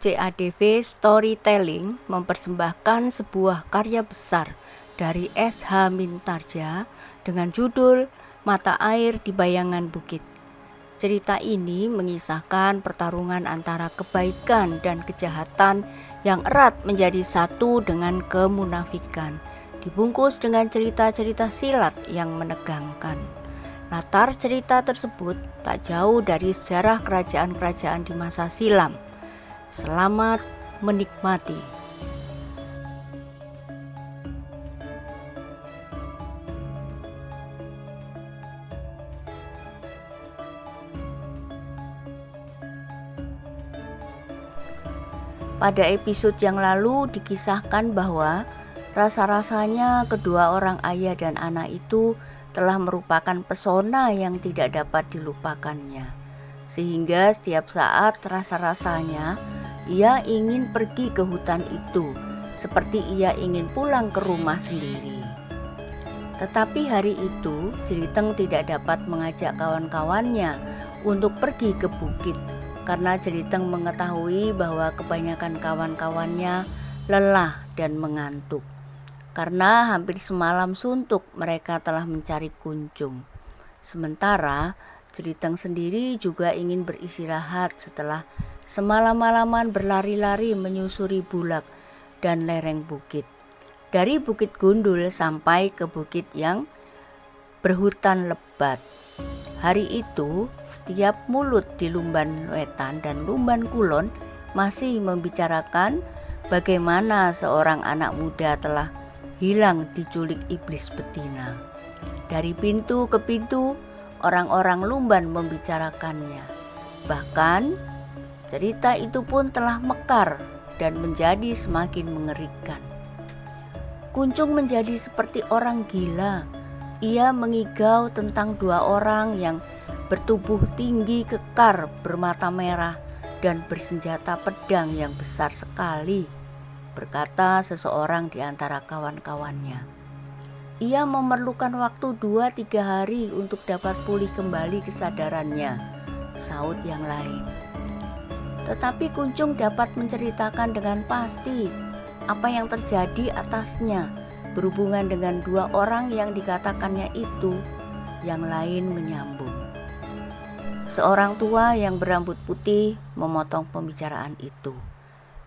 CADV Storytelling mempersembahkan sebuah karya besar dari S.H. Mintarja dengan judul Mata Air di Bayangan Bukit. Cerita ini mengisahkan pertarungan antara kebaikan dan kejahatan yang erat menjadi satu dengan kemunafikan, dibungkus dengan cerita-cerita silat yang menegangkan. Latar cerita tersebut tak jauh dari sejarah kerajaan-kerajaan di masa silam. Selamat menikmati. Pada episode yang lalu dikisahkan bahwa rasa-rasanya kedua orang ayah dan anak itu telah merupakan pesona yang tidak dapat dilupakannya. Sehingga setiap saat rasa-rasanya ia ingin pergi ke hutan itu, seperti ia ingin pulang ke rumah sendiri. Tetapi hari itu Jeliteng tidak dapat mengajak kawan-kawannya untuk pergi ke bukit, karena Jeliteng mengetahui bahwa kebanyakan kawan-kawannya lelah dan mengantuk. Karena hampir semalam suntuk mereka telah mencari kunjung. Sementara Jeliteng sendiri juga ingin beristirahat setelah semalam-malaman berlari-lari menyusuri bulak dan lereng bukit. Dari Bukit Gundul sampai ke bukit yang berhutan lebat. Hari itu, setiap mulut di Lumban Wetan dan Lumban Kulon masih membicarakan bagaimana seorang anak muda telah hilang diculik iblis betina. Dari pintu ke pintu, orang-orang Lumban membicarakannya. Bahkan, cerita itu pun telah mekar dan menjadi semakin mengerikan. Kuncung menjadi seperti orang gila. Ia mengigau tentang dua orang yang bertubuh tinggi kekar, bermata merah, dan bersenjata pedang yang besar sekali, berkata seseorang di antara kawan-kawannya. Ia memerlukan waktu 2-3 hari untuk dapat pulih kembali kesadarannya, saut yang lain. Tetapi Kuncung dapat menceritakan dengan pasti apa yang terjadi atasnya berhubungan dengan dua orang yang dikatakannya itu. Yang lain menyambung. Seorang tua yang berambut putih memotong pembicaraan itu.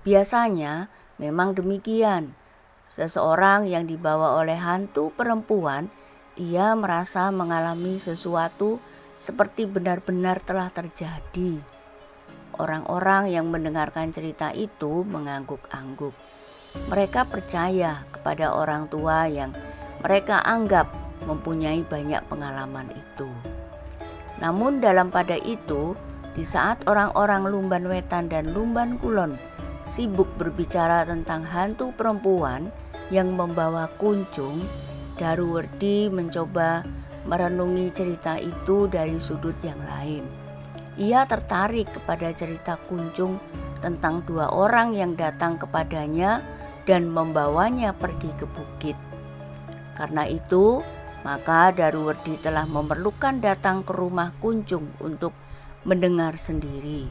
Biasanya memang demikian. Seseorang yang dibawa oleh hantu perempuan, ia merasa mengalami sesuatu seperti benar-benar telah terjadi. Orang-orang yang mendengarkan cerita itu mengangguk-angguk. Mereka percaya kepada orang tua yang mereka anggap mempunyai banyak pengalaman itu. Namun dalam pada itu, di saat orang-orang Lumban Wetan dan Lumban Kulon sibuk berbicara tentang hantu perempuan yang membawa Kuncung, Daruwerdi mencoba merenungi cerita itu dari sudut yang lain. Ia tertarik kepada cerita Kuncung tentang dua orang yang datang kepadanya dan membawanya pergi ke bukit. Karena itu, maka Daruwerdi telah memerlukan datang ke rumah Kuncung untuk mendengar sendiri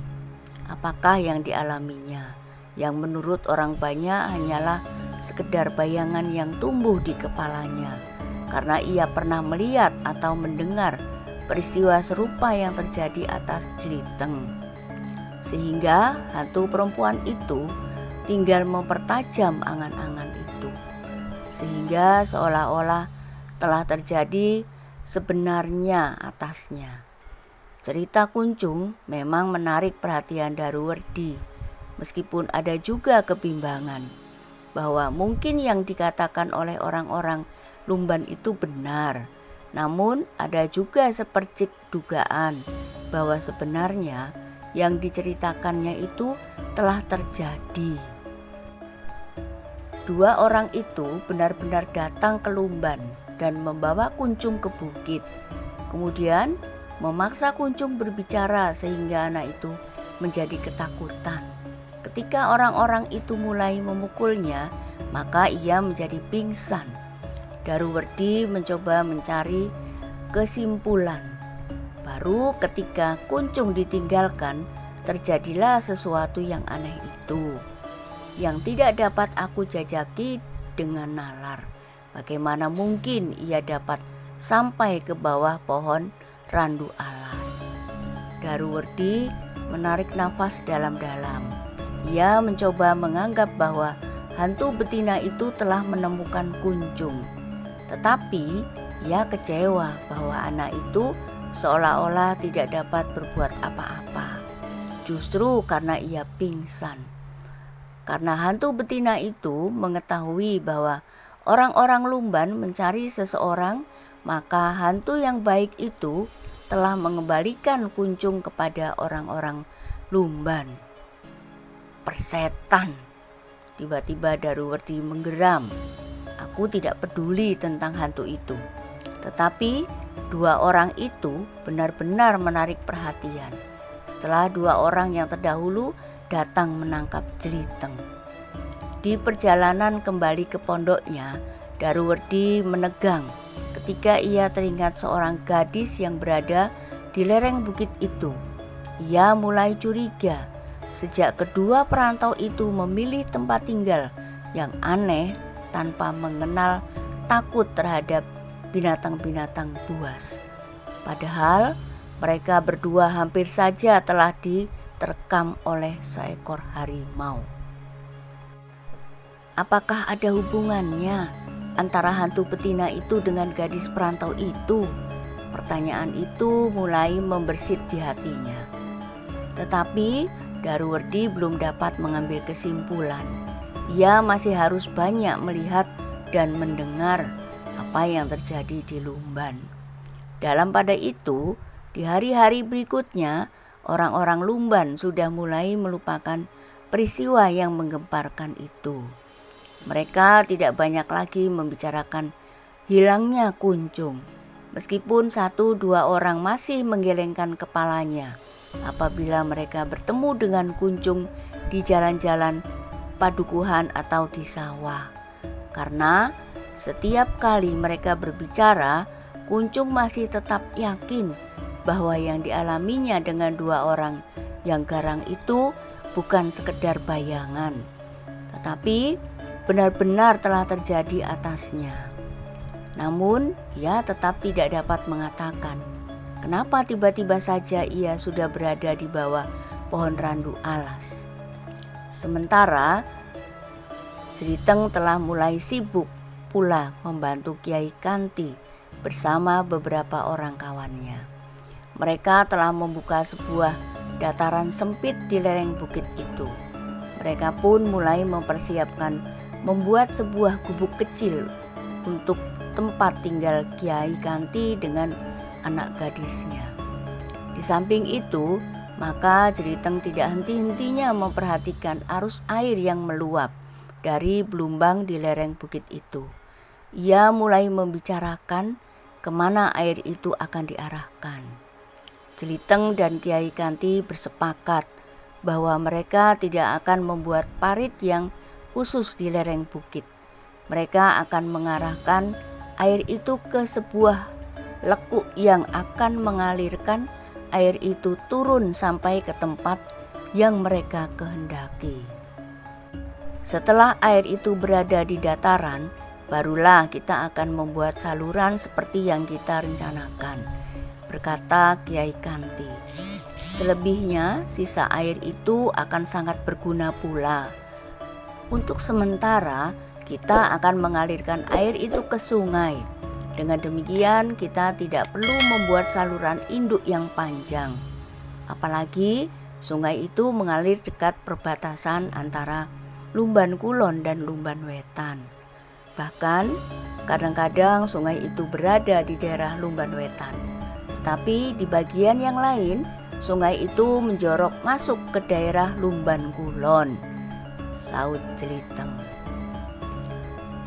apakah yang dialaminya, yang menurut orang banyak hanyalah sekedar bayangan yang tumbuh di kepalanya, karena ia pernah melihat atau mendengar peristiwa serupa yang terjadi atas Jeliteng. Sehingga hantu perempuan itu tinggal mempertajam angan-angan itu, sehingga seolah-olah telah terjadi sebenarnya atasnya. Cerita Kuncung memang menarik perhatian Daruwerdi, meskipun ada juga kebimbangan bahwa mungkin yang dikatakan oleh orang-orang Lumban itu benar, namun ada juga sepercik dugaan bahwa sebenarnya yang diceritakannya itu telah terjadi. Dua orang itu benar-benar datang ke Lumban dan membawa Kuncung ke bukit. Kemudian memaksa Kuncung berbicara sehingga anak itu menjadi ketakutan. Ketika orang-orang itu mulai memukulnya, maka ia menjadi pingsan. Daruwerdi mencoba mencari kesimpulan. Baru ketika Kuncung ditinggalkan, terjadilah sesuatu yang aneh itu, yang tidak dapat aku jajaki dengan nalar. Bagaimana mungkin ia dapat sampai ke bawah pohon randu alas? Daruwerdi menarik nafas dalam-dalam. Ia mencoba menganggap bahwa hantu betina itu telah menemukan kunjung. Tetapi ia kecewa bahwa anak itu seolah-olah tidak dapat berbuat apa-apa. Justru karena ia pingsan. Karena hantu betina itu mengetahui bahwa orang-orang Lumban mencari seseorang, maka hantu yang baik itu telah mengembalikan kunjung kepada orang-orang Lumban. Persetan! Tiba-tiba Daruwerdi menggeram. Aku tidak peduli tentang hantu itu. Tetapi dua orang itu benar-benar menarik perhatian. Setelah dua orang yang terdahulu datang menangkap Jeliteng. Di perjalanan kembali ke pondoknya, Daruwerdi menegang ketika ia teringat seorang gadis yang berada di lereng bukit itu. Ia mulai curiga sejak kedua perantau itu memilih tempat tinggal yang aneh tanpa mengenal takut terhadap binatang-binatang buas. Padahal mereka berdua hampir saja telah diterkam oleh seekor harimau. Apakah ada hubungannya antara hantu betina itu dengan gadis perantau itu? Pertanyaan itu mulai membersit di hatinya. Tetapi Daruwerdi belum dapat mengambil kesimpulan. Ia masih harus banyak melihat dan mendengar apa yang terjadi di Lumban. Dalam pada itu, di hari-hari berikutnya, orang-orang Lumban sudah mulai melupakan peristiwa yang menggemparkan itu. Mereka tidak banyak lagi membicarakan hilangnya kunjung, meskipun satu dua orang masih menggelengkan kepalanya apabila mereka bertemu dengan kunjung di jalan-jalan padukuhan atau di sawah. Karena setiap kali mereka berbicara, kunjung masih tetap yakin bahwa yang dialaminya dengan dua orang yang garang itu bukan sekedar bayangan, tetapi benar-benar telah terjadi atasnya. Namun ia tetap tidak dapat mengatakan kenapa tiba-tiba saja ia sudah berada di bawah pohon randu alas. Sementara Jeliteng telah mulai sibuk pula membantu Kiai Kanti bersama beberapa orang kawannya. Mereka telah membuka sebuah dataran sempit di lereng bukit itu. Mereka pun mulai mempersiapkan membuat sebuah gubuk kecil untuk tempat tinggal Kiai Kanti dengan anak gadisnya. Di samping itu, maka Jeliteng tidak henti-hentinya memperhatikan arus air yang meluap dari belumbang di lereng bukit itu. Ia mulai membicarakan kemana air itu akan diarahkan. Jeliteng dan Kiai Kanti bersepakat bahwa mereka tidak akan membuat parit yang khusus di lereng bukit. Mereka akan mengarahkan air itu ke sebuah lekuk yang akan mengalirkan air itu turun sampai ke tempat yang mereka kehendaki. Setelah air itu berada di dataran, barulah kita akan membuat saluran seperti yang kita rencanakan, berkata Kiai Kanti. Selebihnya, sisa air itu akan sangat berguna pula. Untuk sementara, kita akan mengalirkan air itu ke sungai. Dengan demikian, kita tidak perlu membuat saluran induk yang panjang. Apalagi sungai itu mengalir dekat perbatasan antara Lumban Kulon dan Lumban Wetan. Bahkan, kadang-kadang sungai itu berada di daerah Lumban Wetan. Tetapi di bagian yang lain, sungai itu menjorok masuk ke daerah Lumban Kulon, saut Jeliteng.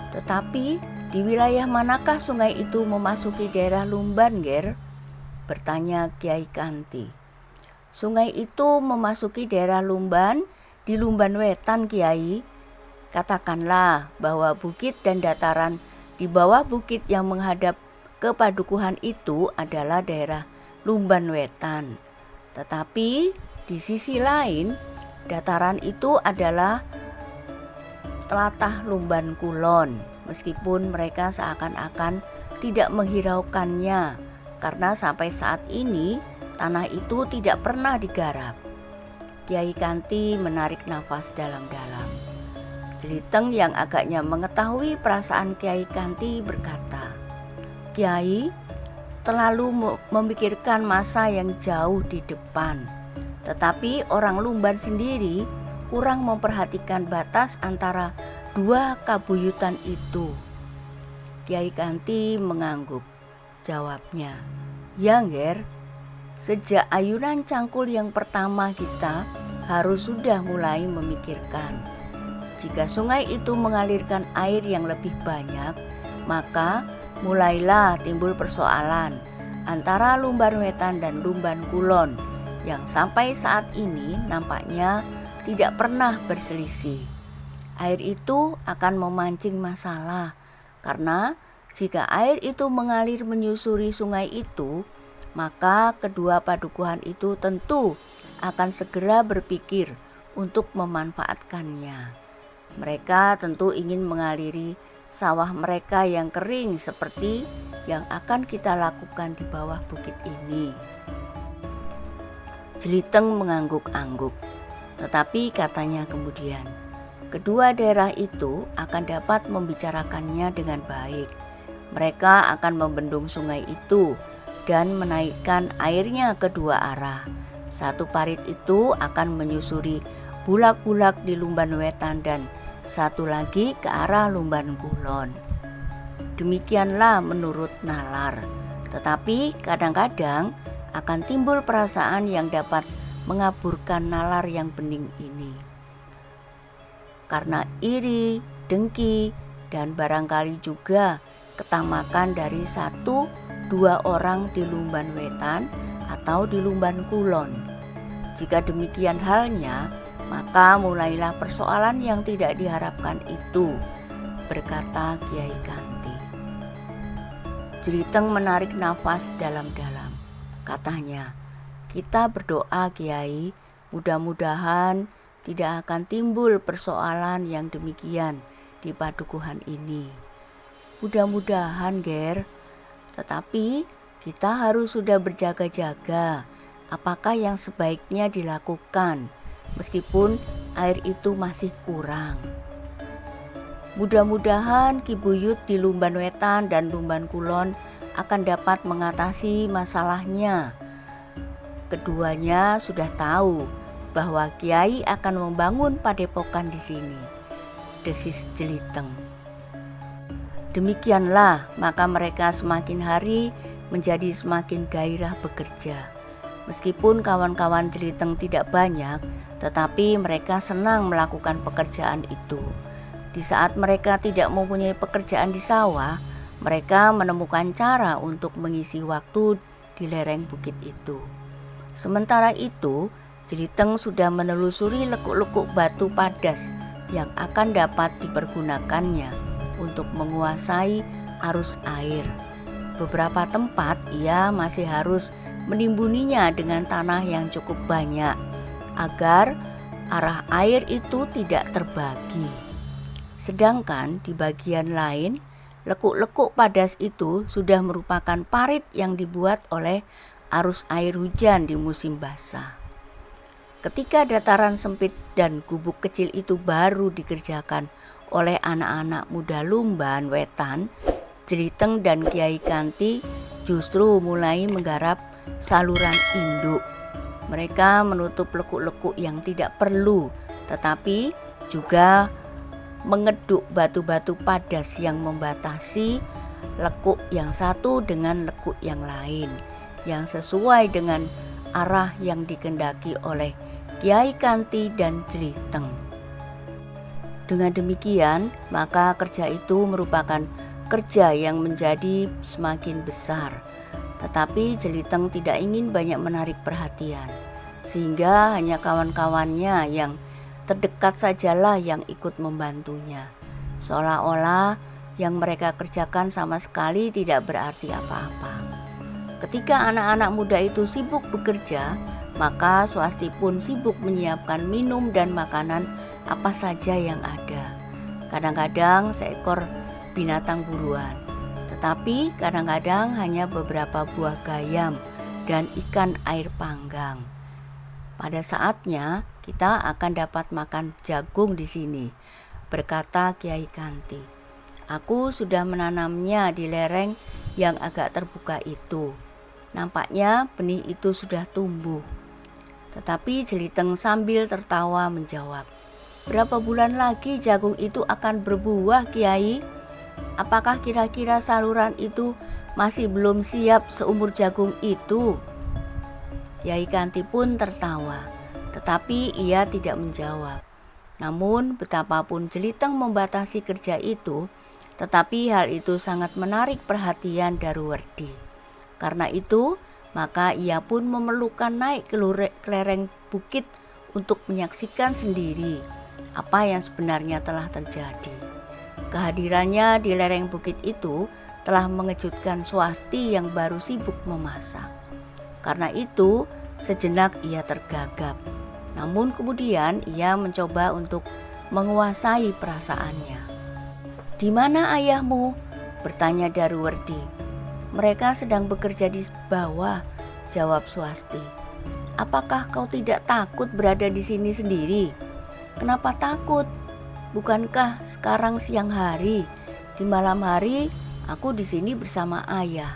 Tetapi di wilayah manakah sungai itu memasuki daerah Lumban, Ger? Bertanya Kiai Kanti. Sungai itu memasuki daerah Lumban di Lumban Wetan, Kiai. Katakanlah bahwa bukit dan dataran di bawah bukit yang menghadap ke padukuhan itu adalah daerah Lumban Wetan. Tetapi Di sisi lain, dataran itu adalah telatah Lumban Kulon, meskipun mereka seakan-akan tidak menghiraukannya karena sampai saat ini tanah itu tidak pernah digarap. Kiai Kanti menarik nafas dalam-dalam. Jeliteng yang agaknya mengetahui perasaan Kiai Kanti berkata, "Kiai terlalu memikirkan masa yang jauh di depan, tetapi orang Lumban sendiri kurang memperhatikan batas antara dua kabuyutan itu." Kiai Kanti mengangguk. Jawabnya, "Ya Nger, sejak ayunan cangkul yang pertama kita harus sudah mulai memikirkan. Jika sungai itu mengalirkan air yang lebih banyak, maka mulailah timbul persoalan antara Lumban Wetan dan Lumban Kulon yang sampai saat ini nampaknya tidak pernah berselisih. Air itu akan memancing masalah, karena jika air itu mengalir menyusuri sungai itu, maka kedua padukuhan itu tentu akan segera berpikir untuk memanfaatkannya. Mereka tentu ingin mengaliri sawah mereka yang kering seperti yang akan kita lakukan di bawah bukit ini." Jeliteng mengangguk-angguk, tetapi katanya kemudian, kedua daerah itu akan dapat membicarakannya dengan baik. Mereka akan membendung sungai itu dan menaikkan airnya ke dua arah. Satu parit itu akan menyusuri bulak-bulak di Lumban Wetan dan satu lagi ke arah Lumban Kulon. Demikianlah menurut nalar, tetapi kadang-kadang akan timbul perasaan yang dapat mengaburkan nalar yang bening ini. Karena iri, dengki, dan barangkali juga ketamakan dari satu dua orang di Lumban Wetan atau di Lumban Kulon. Jika demikian halnya, maka mulailah persoalan yang tidak diharapkan itu, berkata Kiai Kanti. Jeliteng menarik nafas dalam-dalam. Katanya, "Kita berdoa Kiai, mudah-mudahan tidak akan timbul persoalan yang demikian di padukuhan ini." "Mudah-mudahan Ger, tetapi kita harus sudah berjaga-jaga apakah yang sebaiknya dilakukan meskipun air itu masih kurang. Mudah-mudahan Ki Buyut di Lumban Wetan dan Lumban Kulon akan dapat mengatasi masalahnya. Keduanya sudah tahu bahwa Kiai akan membangun padepokan di sini," desis Jeliteng. Demikianlah maka mereka semakin hari menjadi semakin gairah bekerja. Meskipun kawan-kawan Jeliteng tidak banyak, tetapi mereka senang melakukan pekerjaan itu. Di saat mereka tidak mempunyai pekerjaan di sawah, mereka menemukan cara untuk mengisi waktu di lereng bukit itu. Sementara itu, Jeliteng sudah menelusuri lekuk-lekuk batu padas yang akan dapat dipergunakannya untuk menguasai arus air. Beberapa tempat ia masih harus menimbuninya dengan tanah yang cukup banyak agar arah air itu tidak terbagi. Sedangkan di bagian lain, lekuk-lekuk padas itu sudah merupakan parit yang dibuat oleh arus air hujan di musim basah. Ketika dataran sempit dan gubuk kecil itu baru dikerjakan oleh anak-anak muda Lumban Wetan, Jeliteng dan Kiai Kanti justru mulai menggarap saluran induk. Mereka menutup lekuk-lekuk yang tidak perlu, tetapi juga mengeduk batu-batu padas yang membatasi lekuk yang satu dengan lekuk yang lain, yang sesuai dengan arah yang dikehendaki oleh Kiai Kanti dan Jeliteng. Dengan demikian, maka kerja itu merupakan kerja yang menjadi semakin besar. Tetapi Jeliteng tidak ingin banyak menarik perhatian, sehingga hanya kawan-kawannya yang terdekat sajalah yang ikut membantunya. Seolah-olah yang mereka kerjakan sama sekali tidak berarti apa-apa. Ketika anak-anak muda itu sibuk bekerja, Maka Swasti pun sibuk menyiapkan minum dan makanan apa saja yang ada. Kadang-kadang seekor binatang buruan, tetapi kadang-kadang hanya beberapa buah gayam dan ikan air panggang. Pada saatnya kita akan dapat makan jagung di sini, berkata Kiai Kanti. Aku sudah menanamnya di lereng yang agak terbuka itu. Nampaknya benih itu sudah tumbuh. Tetapi Jeliteng sambil tertawa menjawab, berapa bulan lagi jagung itu akan berbuah, Kiai? Apakah kira-kira saluran itu masih belum siap seumur jagung itu? Kiai Kanti pun tertawa, tetapi ia tidak menjawab. Namun betapapun Jeliteng membatasi kerja itu, tetapi hal itu sangat menarik perhatian Daruwerdi. Karena itu, maka ia pun memerlukan naik ke lereng bukit untuk menyaksikan sendiri apa yang sebenarnya telah terjadi. Kehadirannya di lereng bukit itu telah mengejutkan Swasti yang baru sibuk memasak. Karena itu, sejenak ia tergagap. Namun kemudian ia mencoba untuk menguasai perasaannya. "Di mana ayahmu?" bertanya Daruwerdi. "Mereka sedang bekerja di bawah," jawab Swasti. "Apakah kau tidak takut berada di sini sendiri?" "Kenapa takut? Bukankah sekarang siang hari? Di malam hari aku di sini bersama ayah."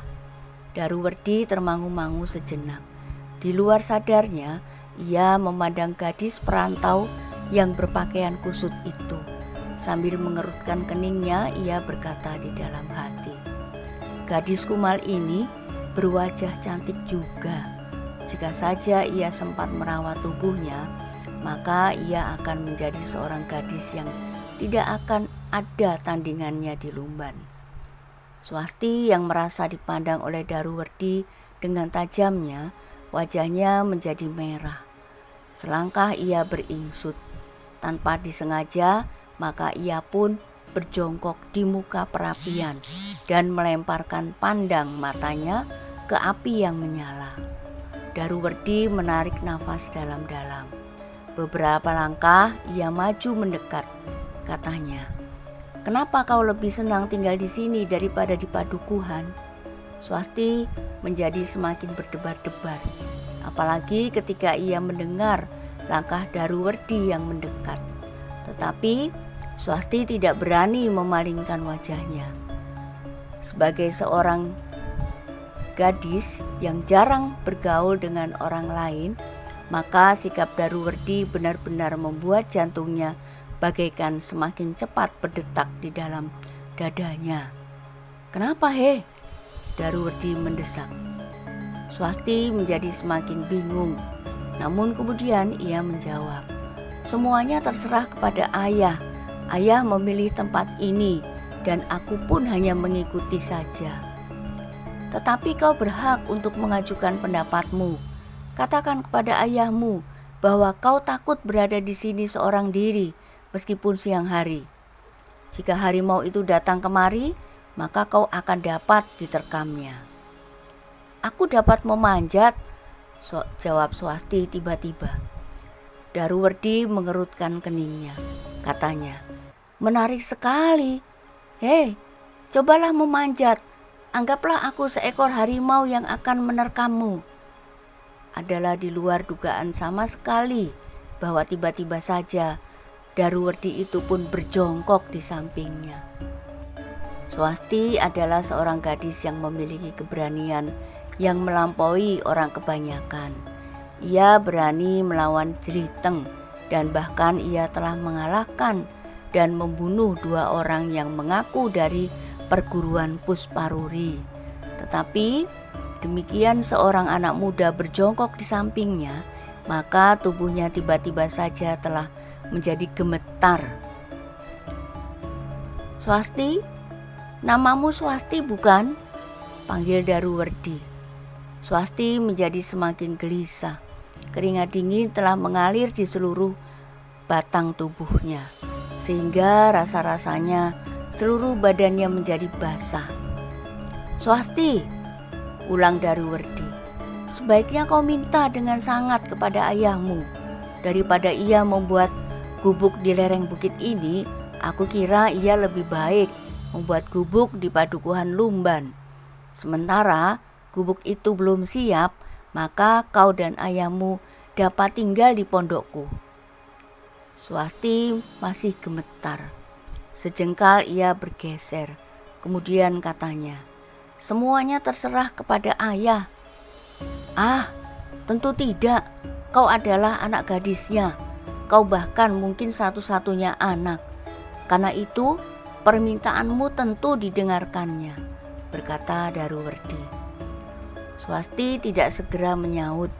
Daruwerdi termangu-mangu sejenak. Di luar sadarnya, ia memandang gadis perantau yang berpakaian kusut itu. Sambil mengerutkan keningnya, ia berkata di dalam hati, "Gadis kumal ini berwajah cantik juga. Jika saja ia sempat merawat tubuhnya, maka ia akan menjadi seorang gadis yang tidak akan ada tandingannya di Lumban." Swasti yang merasa dipandang oleh Daruwerdi dengan tajamnya, wajahnya menjadi merah. Selangkah ia beringsut. Tanpa disengaja, maka ia pun berjongkok di muka perapian dan melemparkan pandang matanya ke api yang menyala. Daruwerdi menarik nafas dalam-dalam. Beberapa langkah ia maju mendekat. Katanya, "Kenapa kau lebih senang tinggal di sini daripada di Padukuhan?" Swasti menjadi semakin berdebar-debar, apalagi ketika ia mendengar langkah Daruwerdi yang mendekat. Tetapi Swasti tidak berani memalingkan wajahnya. Sebagai seorang gadis yang jarang bergaul dengan orang lain, maka sikap Daruwerdi benar-benar membuat jantungnya bagaikan semakin cepat berdetak di dalam dadanya. "Kenapa, he?" Daruwerdi mendesak. Swasti menjadi semakin bingung. Namun kemudian ia menjawab, "Semuanya terserah kepada ayah. Ayah memilih tempat ini dan aku pun hanya mengikuti saja." "Tetapi kau berhak untuk mengajukan pendapatmu. Katakan kepada ayahmu bahwa kau takut berada di sini seorang diri meskipun siang hari. Jika harimau itu datang kemari, maka kau akan dapat diterkamnya." "Aku dapat memanjat," jawab Swasti tiba-tiba. Daruwerdi mengerutkan keningnya. Katanya, "Menarik sekali. Hei, cobalah memanjat. Anggaplah aku seekor harimau yang akan menerkammu." Adalah di luar dugaan sama sekali bahwa tiba-tiba saja Daruwerdi itu pun berjongkok di sampingnya. Swasti adalah seorang gadis yang memiliki keberanian yang melampaui orang kebanyakan. Ia berani melawan Jeliteng dan bahkan ia telah mengalahkan dan membunuh 2 orang yang mengaku dari perguruan Pusparuri. Tetapi demikian seorang anak muda berjongkok di sampingnya, maka tubuhnya tiba-tiba saja telah menjadi gemetar. "Swasti? Namamu Swasti bukan?" panggil Daruwerdi. Swasti menjadi semakin gelisah. Keringat dingin telah mengalir di seluruh batang tubuhnya, sehingga rasa-rasanya seluruh badannya menjadi basah. "Swasti," ulang Daruwerdi. Sebaiknya kau minta dengan sangat kepada ayahmu. Daripada ia membuat gubuk di lereng bukit ini, aku kira ia lebih baik membuat gubuk di padukuhan Lumban. Sementara gubuk itu belum siap, maka kau dan ayahmu dapat tinggal di pondokku." Swasti masih gemetar. Sejengkal ia bergeser. Kemudian katanya, "Semuanya terserah kepada ayah." "Ah, tentu tidak. Kau adalah anak gadisnya. Kau bahkan mungkin satu-satunya anak. Karena itu permintaanmu tentu didengarkannya," berkata Daruwerdi. Swasti tidak segera menyaut,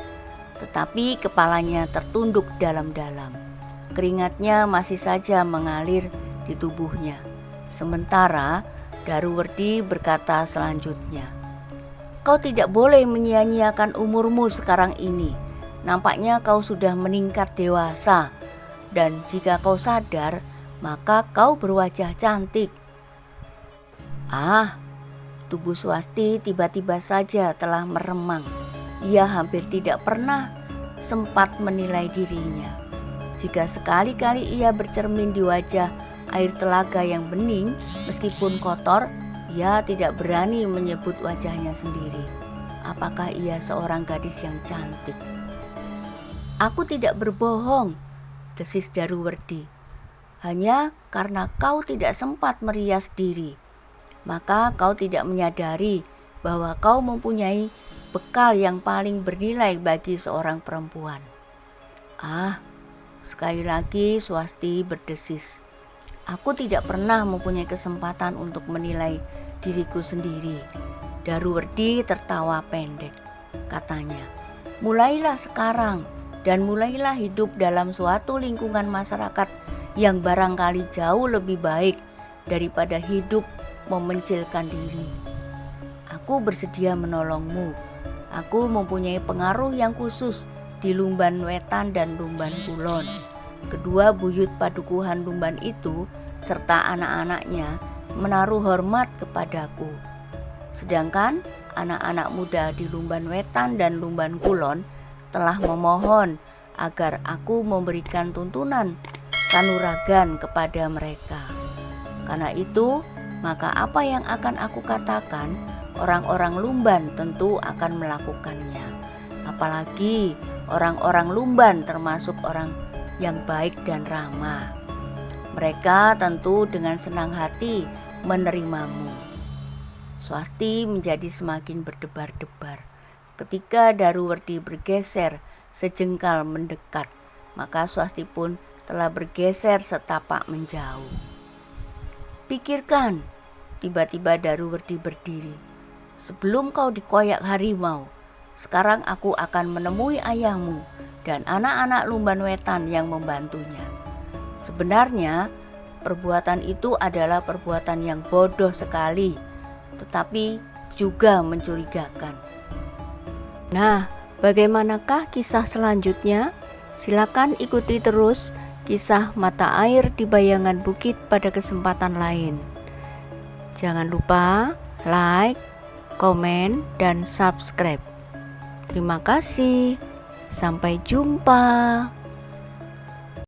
tetapi kepalanya tertunduk dalam-dalam. Keringatnya masih saja mengalir di tubuhnya. Sementara Daruwerdi berkata selanjutnya, "Kau tidak boleh menyia-nyiakan umurmu sekarang ini. Nampaknya kau sudah meningkat dewasa. Dan jika kau sadar, maka kau berwajah cantik." Tubuh Swasti tiba-tiba saja telah meremang. Ia hampir tidak pernah sempat menilai dirinya. Jika sekali-kali ia bercermin di wajah air telaga yang bening, meskipun kotor, ia tidak berani menyebut wajahnya sendiri. Apakah ia seorang gadis yang cantik? "Aku tidak berbohong," desis Daruwerdi. "Hanya karena kau tidak sempat merias diri, maka kau tidak menyadari bahwa kau mempunyai bekal yang paling bernilai bagi seorang perempuan." Sekali lagi Swasti berdesis. "Aku tidak pernah mempunyai kesempatan untuk menilai diriku sendiri." Daruwerdi tertawa pendek. Katanya, "Mulailah sekarang dan mulailah hidup dalam suatu lingkungan masyarakat yang barangkali jauh lebih baik daripada hidup memencilkan diri. Aku bersedia menolongmu. Aku mempunyai pengaruh yang khusus di Lumban Wetan dan Lumban Kulon. Kedua buyut padukuhan Lumban itu serta anak-anaknya menaruh hormat kepadaku. Sedangkan anak-anak muda di Lumban Wetan dan Lumban Kulon telah memohon agar aku memberikan tuntunan kanuragan kepada mereka. Karena itu, maka apa yang akan aku katakan, orang-orang Lumban tentu akan melakukannya. Apalagi orang-orang Lumban termasuk orang yang baik dan ramah. Mereka tentu dengan senang hati menerimamu." Swasti menjadi semakin berdebar-debar. Ketika Daruwerdi bergeser sejengkal mendekat, maka Swasti pun telah bergeser setapak menjauh. "Pikirkan," tiba-tiba Daruwerdi berdiri. "Sebelum kau dikoyak harimau, sekarang aku akan menemui ayahmu dan anak-anak Lumban Wetan yang membantunya. Sebenarnya perbuatan itu adalah perbuatan yang bodoh sekali, tetapi juga mencurigakan." Nah, bagaimanakah kisah selanjutnya? Silakan ikuti terus kisah Mata Air di Bayangan Bukit pada kesempatan lain. Jangan lupa like, komen, dan subscribe. Terima kasih. Sampai jumpa.